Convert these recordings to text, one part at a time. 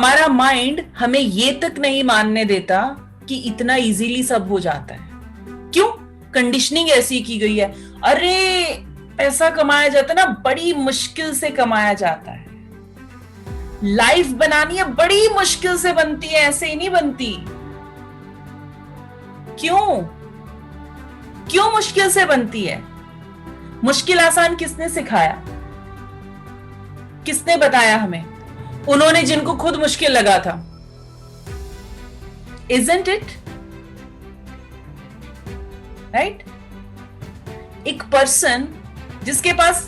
हमारा माइंड हमें ये तक नहीं मानने देता कि इतना इजीली सब हो जाता है। क्यों? कंडीशनिंग ऐसी की गई है। अरे पैसा कमाया जाता है ना, बड़ी मुश्किल से कमाया जाता है। लाइफ बनानी है, बड़ी मुश्किल से बनती है, ऐसे ही नहीं बनती। क्यों? क्यों मुश्किल से बनती है? मुश्किल आसान किसने सिखाया? किसने बताया हमें? उन्होंने जिनको खुद मुश्किल लगा था। Isn't it? Right? एक पर्सन जिसके पास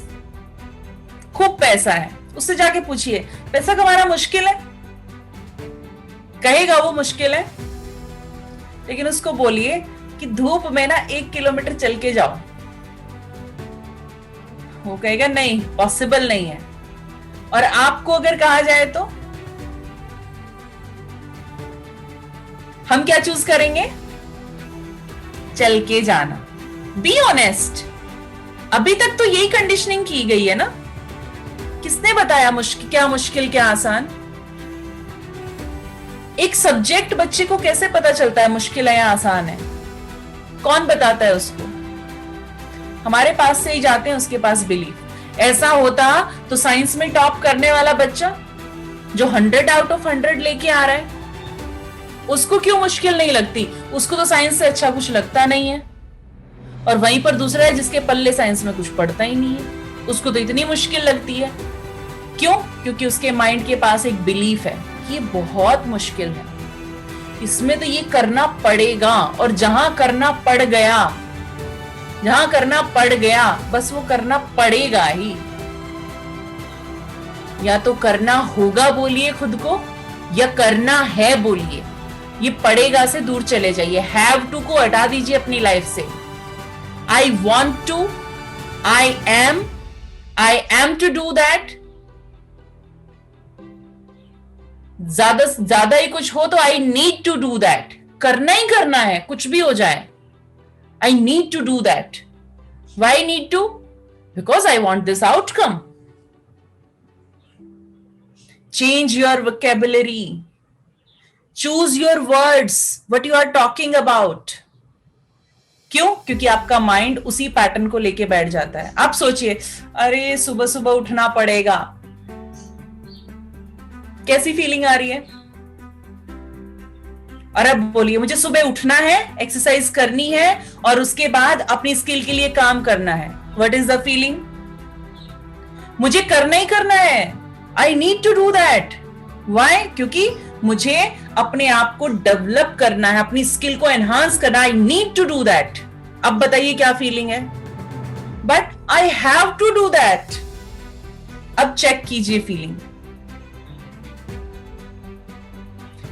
खूब पैसा है, उससे जाके पूछिए पैसा कमाना मुश्किल है? कहेगा वो मुश्किल है। लेकिन उसको बोलिए कि धूप में ना 1 किलोमीटर चल के जाओ, वो कहेगा नहीं, पॉसिबल नहीं है। और आपको अगर कहा जाए तो हम क्या चूज करेंगे? चल के जाना। Be honest. अभी तक तो यही कंडीशनिंग की गई है ना। किसने बताया क्या मुश्किल क्या आसान? एक सब्जेक्ट बच्चे को कैसे पता चलता है मुश्किल है या आसान है? कौन बताता है उसको? हमारे पास से ही जाते हैं उसके पास बिलीफ। ऐसा होता तो साइंस में टॉप करने वाला बच्चा जो 100 आउट ऑफ 100 लेके आ रहा है, उसको क्यों मुश्किल नहीं लगती? उसको तो साइंस से अच्छा कुछ लगता नहीं है। और वहीं पर दूसरा है जिसके पल्ले साइंस में कुछ पड़ता ही नहीं है, उसको तो इतनी मुश्किल लगती है। क्यों? क्योंकि उसके माइंड के पास एक बिलीफ है कि ये बहुत मुश्किल है, इसमें तो ये करना पड़ेगा। और जहां करना पड़ गया बस वो करना पड़ेगा ही। या तो करना होगा बोलिए खुद को, या करना है बोलिए। ये पड़ेगा से दूर चले जाइए। हैव टू को हटा दीजिए अपनी लाइफ से। I want to, I am to do that. ज्यादा ही कुछ हो तो I need to do that. करना ही करना है, कुछ भी हो जाए। I need to do that. Why need to? Because I want this outcome. Change your vocabulary. Choose your words. What you are talking about. क्यों? क्योंकि आपका माइंड उसी पैटर्न को लेके बैठ जाता है। आप सोचिए, अरे सुबह सुबह उठना पड़ेगा, कैसी फीलिंग आ रही है? और अब बोलिए मुझे सुबह उठना है, एक्सरसाइज करनी है और उसके बाद अपनी स्किल के लिए काम करना है। What is the feeling? मुझे करना ही करना है। I need to do that. Why? क्योंकि मुझे अपने आप को डेवलप करना है, अपनी स्किल को एनहांस करना। I need to do that. अब बताइए क्या फीलिंग है? But I have to do that. अब चेक कीजिए फीलिंग।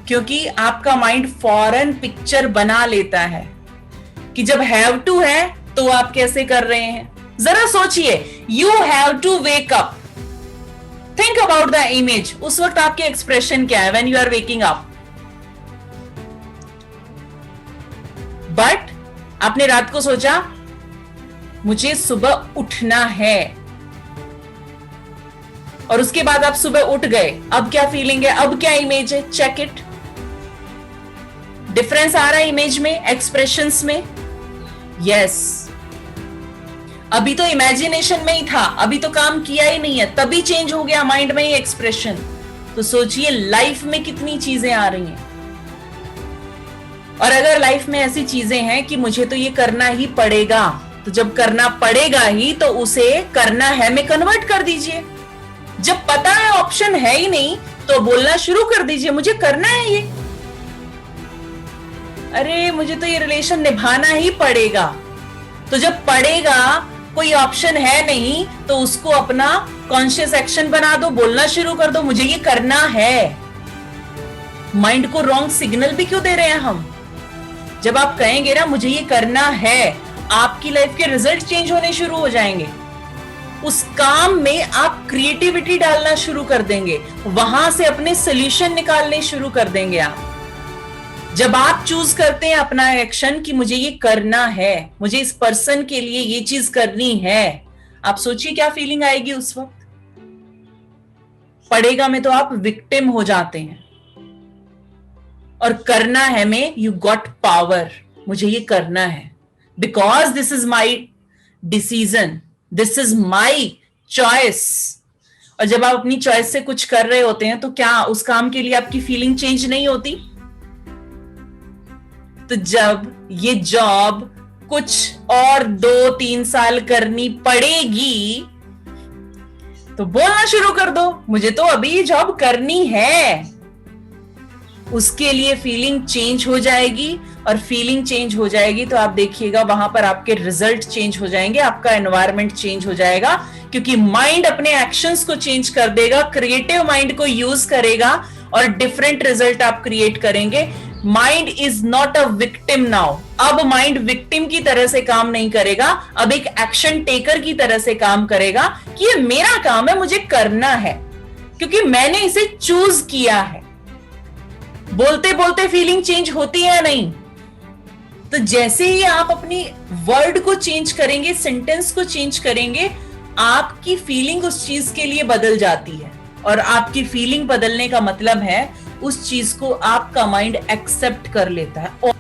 क्योंकि आपका माइंड फौरन पिक्चर बना लेता है कि जब हैव टू है तो आप कैसे कर रहे हैं। जरा सोचिए, you have to wake up. Think about the image. उस वक्त आपके एक्सप्रेशन क्या है when you are waking up? But आपने रात को सोचा मुझे सुबह उठना है, और उसके बाद आप सुबह उठ गए। अब क्या फीलिंग है? अब क्या इमेज है? Check it. डिफरेंस आ रहा है इमेज में, एक्सप्रेशंस में? यस। अभी तो इमेजिनेशन में ही था, अभी तो काम किया ही नहीं है, तभी चेंज हो गया माइंड में ही एक्सप्रेशन। तो सोचिए लाइफ में कितनी चीजें आ रही हैं। और अगर लाइफ में ऐसी चीजें हैं कि मुझे तो ये करना ही पड़ेगा, तो जब करना पड़ेगा ही तो उसे करना है में कन्वर्ट कर दीजिए। जब पता है ऑप्शन है ही नहीं तो बोलना शुरू कर दीजिए मुझे करना है ये। अरे मुझे तो ये रिलेशन निभाना ही पड़ेगा। तो जब पड़ेगा, कोई ऑप्शन है नहीं, तो उसको अपना कॉन्शियस एक्शन बना दो, बोलना शुरू कर दो मुझे ये करना है। माइंड को रॉन्ग सिग्नल भी क्यों दे रहे हैं हम? जब आप कहेंगे ना मुझे ये करना है, आपकी लाइफ के रिजल्ट चेंज होने शुरू हो जाएंगे। उस काम में आप क्रिएटिविटी डालना शुरू कर देंगे, वहां से अपने सॉल्यूशन निकालने शुरू कर देंगे आप। जब आप चूज करते हैं अपना एक्शन कि मुझे ये करना है, मुझे इस पर्सन के लिए ये चीज करनी है, आप सोचिए क्या फीलिंग आएगी उस वक्त। पड़ेगा में तो आप विक्टिम हो जाते हैं, और करना है में यू गॉट पावर, मुझे ये करना है because this is my decision, this is my choice. और जब आप अपनी चॉइस से कुछ कर रहे होते हैं तो क्या उस काम के लिए आपकी फीलिंग चेंज नहीं होती? तो जब ये जॉब कुछ और 2-3 साल करनी पड़ेगी तो बोलना शुरू कर दो, मुझे तो अभी ये जॉब करनी है। उसके लिए फीलिंग चेंज हो जाएगी, और फीलिंग चेंज हो जाएगी तो आप देखिएगा वहां पर आपके रिजल्ट चेंज हो जाएंगे, आपका एनवायरनमेंट चेंज हो जाएगा, क्योंकि माइंड अपने एक्शंस को चेंज कर देगा, क्रिएटिव माइंड को यूज करेगा और डिफरेंट रिजल्ट आप क्रिएट करेंगे। Mind is not a victim now. अब माइंड विक्टिम की तरह से काम नहीं करेगा, अब एक एक्शन टेकर की तरह से काम करेगा कि ये मेरा काम है, मुझे करना है क्योंकि मैंने इसे चूज किया है। बोलते बोलते फीलिंग चेंज होती है नहीं? तो जैसे ही आप अपनी वर्ड को चेंज करेंगे, सेंटेंस को चेंज करेंगे, आपकी फीलिंग उस चीज के लिए बदल जाती है। और आपकी फीलिंग बदलने का मतलब है उस चीज को आपका माइंड एक्सेप्ट कर लेता है।